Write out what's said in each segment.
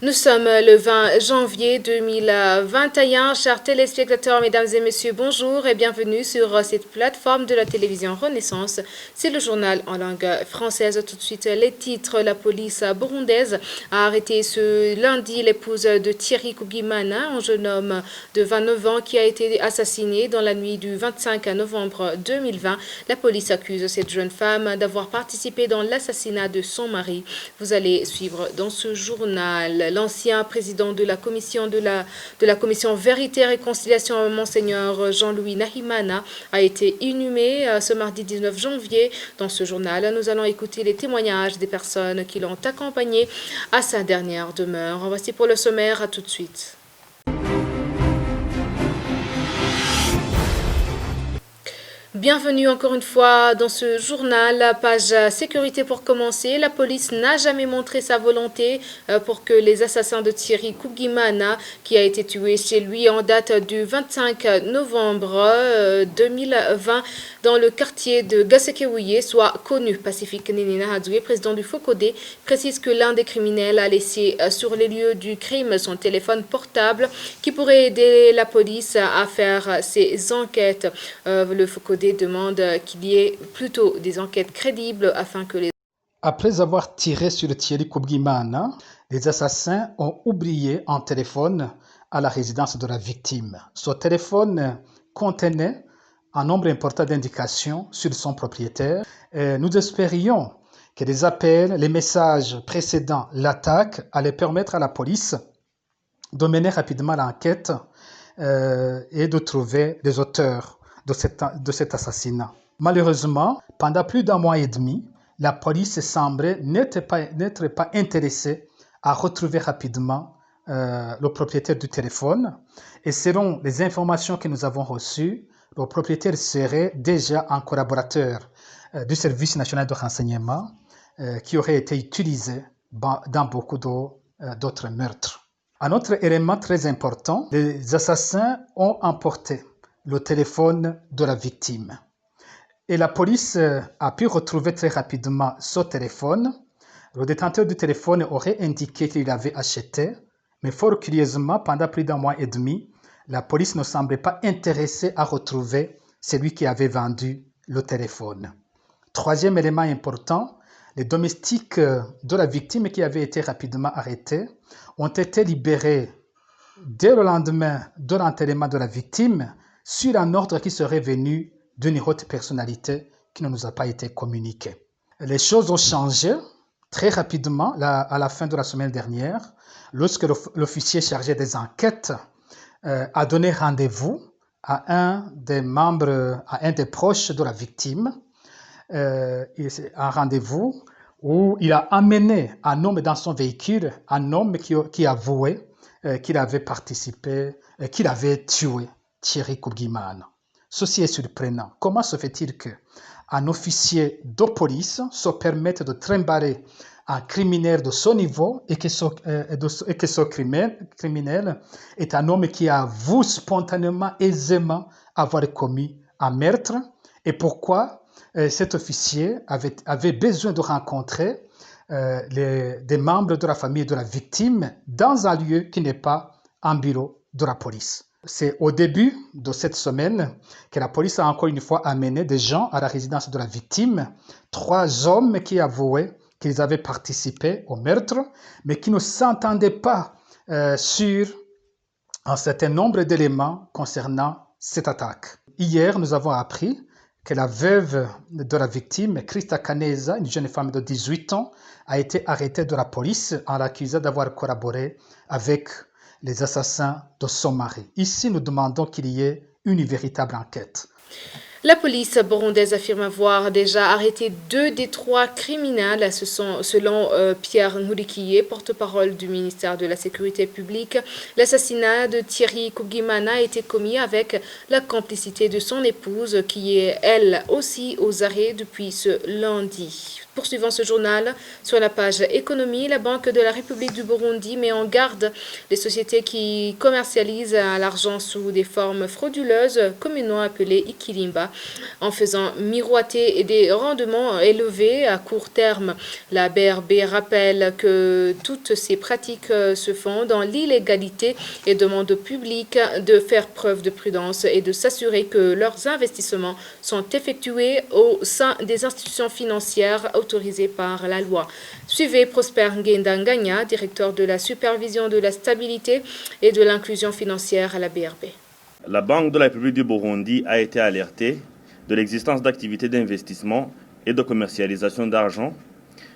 Nous sommes le 20 janvier 2021. Chers téléspectateurs, mesdames et messieurs, bonjour et bienvenue sur cette plateforme de la télévision Renaissance. C'est le journal en langue française. Tout de suite, les titres. La police burundaise a arrêté ce lundi l'épouse de Thierry Kubimana, un jeune homme de 29 ans qui a été assassiné dans la nuit du 25 novembre 2020. La police accuse cette jeune femme d'avoir participé dans l'assassinat de son mari. Vous allez suivre dans ce journal. L'ancien président de la commission Vérité et Réconciliation, Monseigneur Jean-Louis Nahimana, a été inhumé ce mardi 19 janvier. Dans ce journal, nous allons écouter les témoignages des personnes qui l'ont accompagné à sa dernière demeure. Voici pour le sommaire, à tout de suite. Bienvenue encore une fois dans ce journal. Page sécurité pour commencer. La police n'a jamais montré sa volonté pour que les assassins de Thierry Kubimana, qui a été tué chez lui en date du 25 novembre 2020 dans le quartier de Gasekewuye, soient connus. Pacifique Ninina Hadoué, président du FOCODE, précise que l'un des criminels a laissé sur les lieux du crime son téléphone portable qui pourrait aider la police à faire ses enquêtes. Le FOCODE demande qu'il y ait plutôt des enquêtes crédibles afin que les... Après avoir tiré sur Thierry Kubimana, les assassins ont oublié un téléphone à la résidence de la victime. Ce téléphone contenait un nombre important d'indications sur son propriétaire. Nous espérions que les appels, les messages précédant l'attaque allaient permettre à la police de mener rapidement l'enquête et de trouver les auteurs de cet assassinat. Malheureusement, pendant plus d'un mois et demi, la police semblait n'être pas intéressée à retrouver rapidement le propriétaire du téléphone. Et selon les informations que nous avons reçues, le propriétaire serait déjà un collaborateur du service national de renseignement qui aurait été utilisé dans beaucoup d'autres meurtres. Un autre élément très important, les assassins ont emporté le téléphone de la victime. Et la police a pu retrouver très rapidement ce téléphone. Le détenteur du téléphone aurait indiqué qu'il l'avait acheté, mais fort curieusement, pendant plus d'un mois et demi, la police ne semblait pas intéressée à retrouver celui qui avait vendu le téléphone. Troisième élément important, les domestiques de la victime qui avaient été rapidement arrêtés ont été libérés dès le lendemain de l'enterrement de la victime sur un ordre qui serait venu d'une haute personnalité qui ne nous a pas été communiqué. Les choses ont changé très rapidement à la fin de la semaine dernière, lorsque l'officier chargé des enquêtes a donné rendez-vous à un des proches de la victime, un rendez-vous où il a amené un homme dans son véhicule, un homme qui avouait qu'il avait participé, qu'il avait tué Thierry Kubimana. Ceci est surprenant. Comment se fait-il qu'un officier de police se permette de trimballer un criminel de ce niveau et que ce criminel est un homme qui avoue spontanément, aisément avoir commis un meurtre? Et pourquoi cet officier avait besoin de rencontrer des membres de la famille de la victime dans un lieu qui n'est pas un bureau de la police? C'est au début de cette semaine que la police a encore une fois amené des gens à la résidence de la victime, 3 hommes qui avouaient qu'ils avaient participé au meurtre, mais qui ne s'entendaient pas sur un certain nombre d'éléments concernant cette attaque. Hier, nous avons appris que la veuve de la victime, Christa Canesa, une jeune femme de 18 ans, a été arrêtée de la police en l'accusant d'avoir collaboré avec les assassins de son mari. Ici, nous demandons qu'il y ait une véritable enquête. La police burundaise affirme avoir déjà arrêté 2 des 3 criminels, selon Pierre Nkurikiye, porte-parole du ministère de la Sécurité publique. L'assassinat de Thierry Kubimana a été commis avec la complicité de son épouse, qui est elle aussi aux arrêts depuis ce lundi. Poursuivant ce journal, sur la page économie, la Banque de la République du Burundi met en garde les sociétés qui commercialisent l'argent sous des formes frauduleuses, communément appelées Ikilimba, en faisant miroiter des rendements élevés à court terme. La BRB rappelle que toutes ces pratiques se font dans l'illégalité et demande au public de faire preuve de prudence et de s'assurer que leurs investissements sont effectués au sein des institutions financières autorisées par la loi. Suivez Prosper Ngendanganya, directeur de la supervision de la stabilité et de l'inclusion financière à la BRB. La Banque de la République du Burundi a été alertée de l'existence d'activités d'investissement et de commercialisation d'argent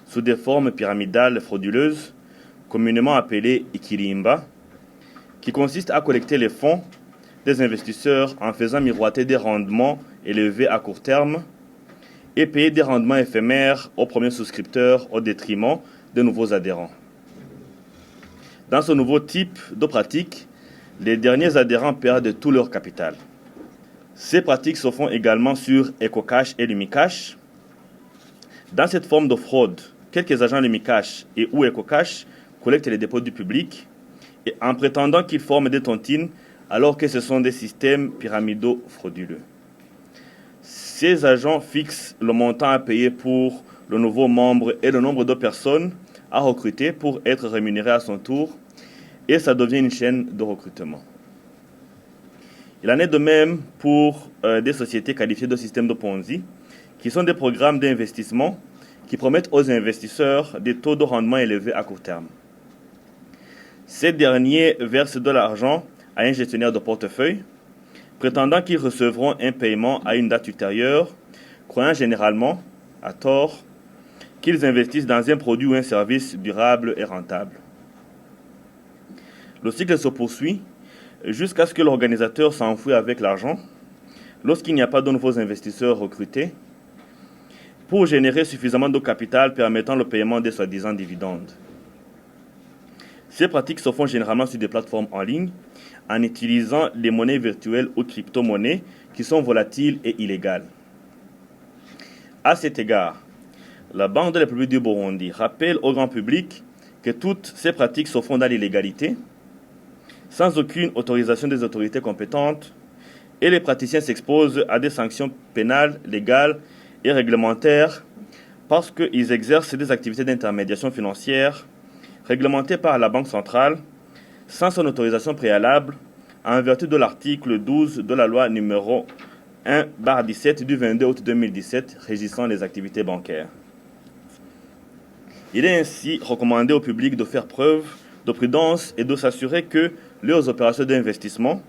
sous des formes pyramidales frauduleuses, communément appelées Ikilimba, qui consistent à collecter les fonds des investisseurs en faisant miroiter des rendements élevés à court terme et payer des rendements éphémères aux premiers souscripteurs au détriment de nouveaux adhérents. Dans ce nouveau type de pratique, les derniers adhérents perdent tout leur capital. Ces pratiques se font également sur EcoCash et Lumicash. Dans cette forme de fraude, quelques agents Lumicash et ou EcoCash collectent les dépôts du public et en prétendant qu'ils forment des tontines alors que ce sont des systèmes pyramidaux frauduleux. Ces agents fixent le montant à payer pour le nouveau membre et le nombre de personnes à recruter pour être rémunéré à son tour, et ça devient une chaîne de recrutement. Il en est de même pour des sociétés qualifiées de systèmes de Ponzi, qui sont des programmes d'investissement qui promettent aux investisseurs des taux de rendement élevés à court terme. Ces derniers versent de l'argent à un gestionnaire de portefeuille, prétendant qu'ils recevront un paiement à une date ultérieure, croyant généralement, à tort, qu'ils investissent dans un produit ou un service durable et rentable. Le cycle se poursuit jusqu'à ce que l'organisateur s'enfuit avec l'argent, lorsqu'il n'y a pas de nouveaux investisseurs recrutés, pour générer suffisamment de capital permettant le paiement des soi-disant dividendes. Ces pratiques se font généralement sur des plateformes en ligne, en utilisant des monnaies virtuelles ou crypto-monnaies qui sont volatiles et illégales. À cet égard, la Banque de la République du Burundi rappelle au grand public que toutes ces pratiques se font dans l'illégalité, sans aucune autorisation des autorités compétentes, et les praticiens s'exposent à des sanctions pénales, légales et réglementaires parce qu'ils exercent des activités d'intermédiation financière réglementées par la Banque centrale sans son autorisation préalable en vertu de l'article 12 de la loi numéro 1/17 du 22 août 2017 régissant les activités bancaires. Il est ainsi recommandé au public de faire preuve de prudence et de s'assurer que leurs opérations d'investissement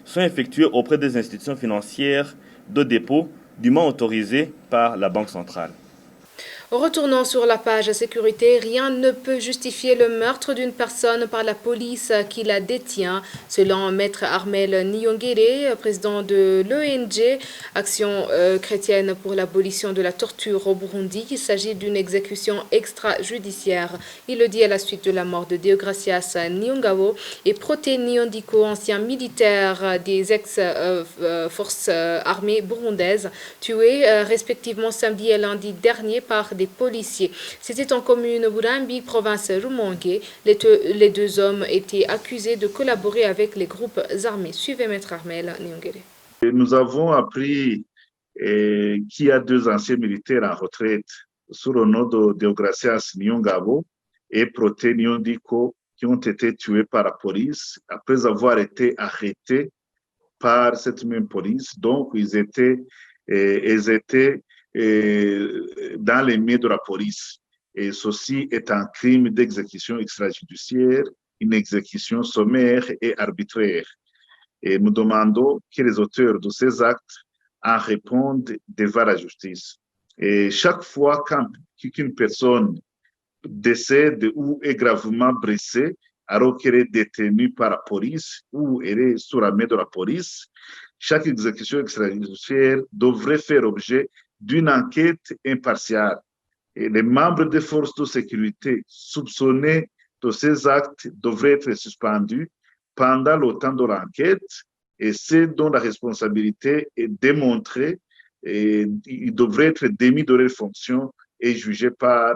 sont effectuées auprès des institutions financières de dépôt dûment autorisées par la Banque centrale. Retournons sur la page sécurité. Rien ne peut justifier le meurtre d'une personne par la police qui la détient. Selon Maître Armel Niyongere, président de l'ONG Action chrétienne pour l'abolition de la torture au Burundi, il s'agit d'une exécution extrajudiciaire. Il le dit à la suite de la mort de Deogracias Nyongabo et Proté Nyondiko, ancien militaire des ex-forces armées burundaises, tués respectivement samedi et lundi dernier par des policiers. C'était en commune Burambi, province Rumongue. Les deux hommes étaient accusés de collaborer avec les groupes armés. Suivez Maître Armel Nyongere. Nous avons appris qu'il y a deux anciens militaires en retraite sous le nom de Deogracias Nyongabo et Proté Nyondiko qui ont été tués par la police après avoir été arrêtés par cette même police. Donc, ils étaient dans les mains de la police. Et ceci est un crime d'exécution extrajudiciaire, une exécution sommaire et arbitraire. Et nous demandons que les auteurs de ces actes en répondent devant la justice. Et chaque fois qu'une personne décède ou est gravement blessée, alors qu'elle est détenue par la police ou elle est sous la main de la police, chaque exécution extrajudiciaire devrait faire objet d'une enquête impartiale. Et les membres des forces de sécurité soupçonnés de ces actes devraient être suspendus pendant le temps de l'enquête et ceux dont la responsabilité est démontrée, et ils devraient être démis de leurs fonctions et jugé par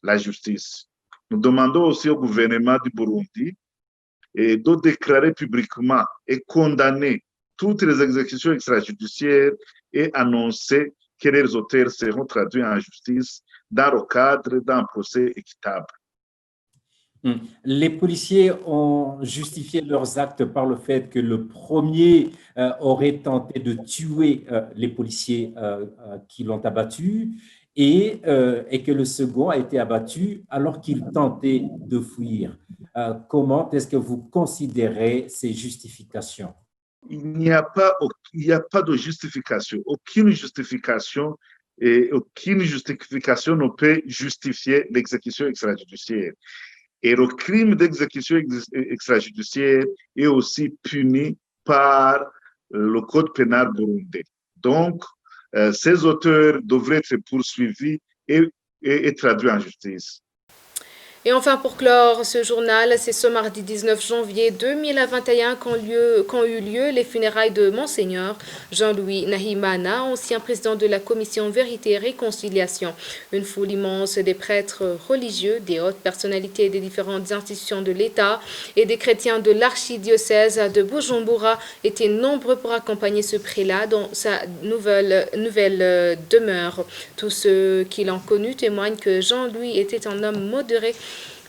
la justice. Nous demandons aussi au gouvernement du Burundi de déclarer publiquement et condamner toutes les exécutions extrajudiciaires et annoncer que les auteurs seront traduits en justice dans le cadre d'un procès équitable. Les policiers ont justifié leurs actes par le fait que le premier aurait tenté de tuer les policiers qui l'ont abattu et que le second a été abattu alors qu'il tentait de fuir. Comment est-ce que vous considérez ces justifications? Il n'y a pas de justification. Aucune justification ne peut justifier l'exécution extrajudiciaire. Et le crime d'exécution extrajudiciaire est aussi puni par le code pénal burundais. Donc, ces auteurs devraient être poursuivis et traduits en justice. Et enfin, pour clore ce journal, c'est ce mardi 19 janvier 2021 qu'ont eu lieu les funérailles de Monseigneur Jean-Louis Nahimana, ancien président de la commission Vérité et Réconciliation. Une foule immense des prêtres religieux, des hautes personnalités des différentes institutions de l'État et des chrétiens de l'archidiocèse de Bujumbura étaient nombreux pour accompagner ce prélat dans sa nouvelle demeure. Tous ceux qui l'ont connu témoignent que Jean-Louis était un homme modéré,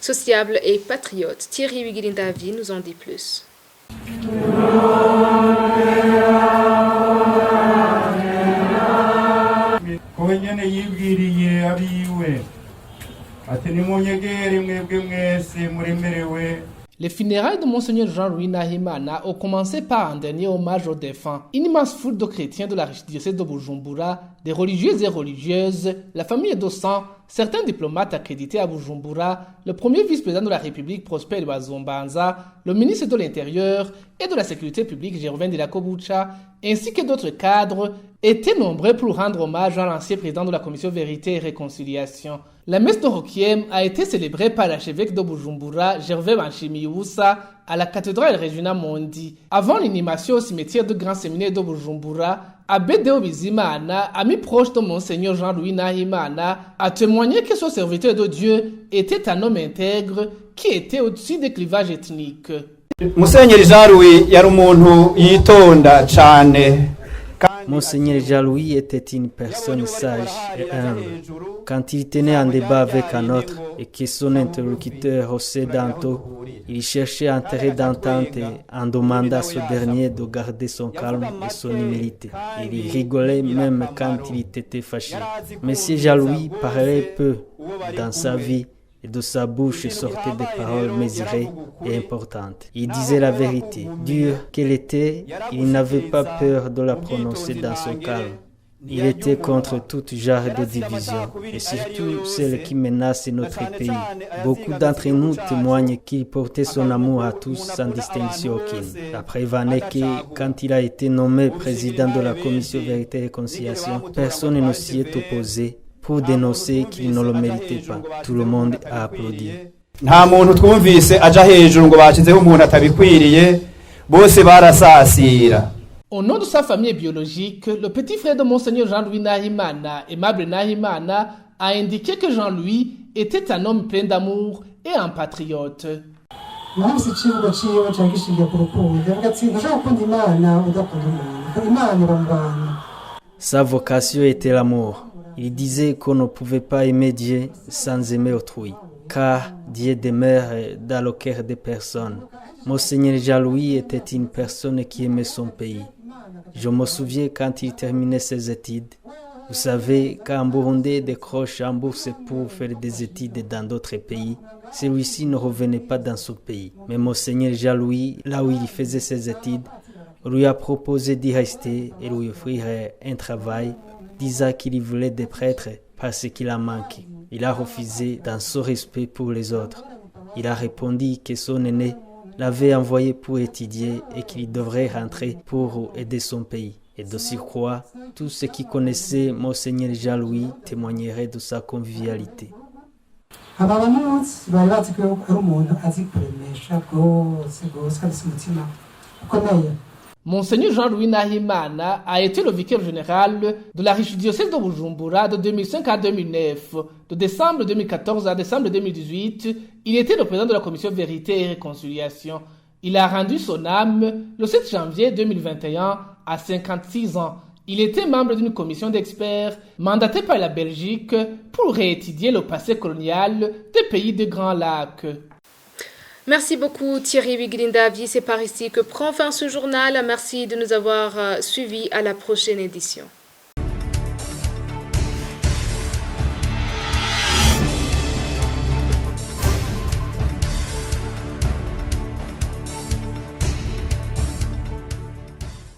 sociable et patriote. Thierry Wiguilindavi nous en dit plus. Les funérailles de Monseigneur Jean-Louis Nahimana ont commencé par un dernier hommage aux défunts. Une immense foule de chrétiens de l'archidiocèse de Bujumbura, des religieux et religieuses, la famille Dossan, certains diplomates accrédités à Bujumbura, le premier vice-président de la République Prosper Bazombanza, le ministre de l'Intérieur et de la Sécurité publique Gervin de la Kobucha, ainsi que d'autres cadres, étaient nombreux pour rendre hommage à l'ancien président de la commission Vérité et Réconciliation. La messe de Requiem a été célébrée par l'archevêque de Bujumbura, Gervais Banchimiusa, à la cathédrale Regina Mondi. Avant l'inhumation au cimetière de Grand Séminaire de Bujumbura, Abbé Deo Bizimana, ami proche de Monseigneur Jean-Louis Nahimana, a témoigné que son serviteur de Dieu était un homme intègre qui était au-dessus des clivages ethniques. Monseigneur Jean-Louis yari umuntu yitonda cyane. Monseigneur Jean-Louis était une personne sage et humble. Quand il tenait un débat avec un autre et que son interlocuteur haussait d'un ton, il cherchait un terrain d'entente en demandant à ce dernier de garder son calme et son humilité. Il rigolait même quand il était fâché. Monsieur Jean-Louis parlait peu dans sa vie et de sa bouche sortaient des paroles mesurées et importantes. Il disait la vérité. Dur qu'elle était, il n'avait pas peur de la prononcer dans son calme. Il était contre tout genre de division, et surtout celle qui menace notre pays. Beaucoup d'entre nous témoignent qu'il portait son amour à tous sans distinction aucune. La preuve en est que, quand il a été nommé président de la commission Vérité et Réconciliation, personne ne s'y est opposé pour dénoncer qu'il ne le méritait pas. Tout le monde a applaudi. Nta muntu twumvise aja hejuru ngo bashizeho umuntu atabikwiriye, bose barasasira. Au nom de sa famille biologique, le petit frère de Monseigneur Jean-Louis Nahimana, Aimable Nahimana, a indiqué que Jean-Louis était un homme plein d'amour et un patriote. Sa vocation était l'amour. Il disait qu'on ne pouvait pas aimer Dieu sans aimer autrui, car Dieu demeure dans le cœur des personnes. Monseigneur Jean-Louis était une personne qui aimait son pays. Je me souviens quand il terminait ses études. Vous savez, quand un Burundais décroche en bourse pour faire des études dans d'autres pays, celui-ci ne revenait pas dans son pays. Mais Monseigneur Jean-Louis, là où il faisait ses études, lui a proposé d'y rester et lui offrir un travail, disant qu'il y voulait des prêtres parce qu'il a manqué. Il a refusé dans son respect pour les autres. Il a répondu que son aîné l'avait envoyé pour étudier et qu'il devrait rentrer pour aider son pays. Et de surcroît, tous ceux qui connaissaient Monseigneur Jean-Louis témoigneraient de sa convivialité. Monseigneur Jean-Louis Nahimana a été le vicaire général de l'archidiocèse de Bujumbura de 2005 à 2009. De décembre 2014 à décembre 2018, il était le président de la commission Vérité et Réconciliation. Il a rendu son âme le 7 janvier 2021 à 56 ans. Il était membre d'une commission d'experts mandatée par la Belgique pour réétudier le passé colonial des pays des Grands Lacs. Merci beaucoup Thierry Wiglindavi. C'est par ici que prend fin ce journal. Merci de nous avoir suivis. À la prochaine édition.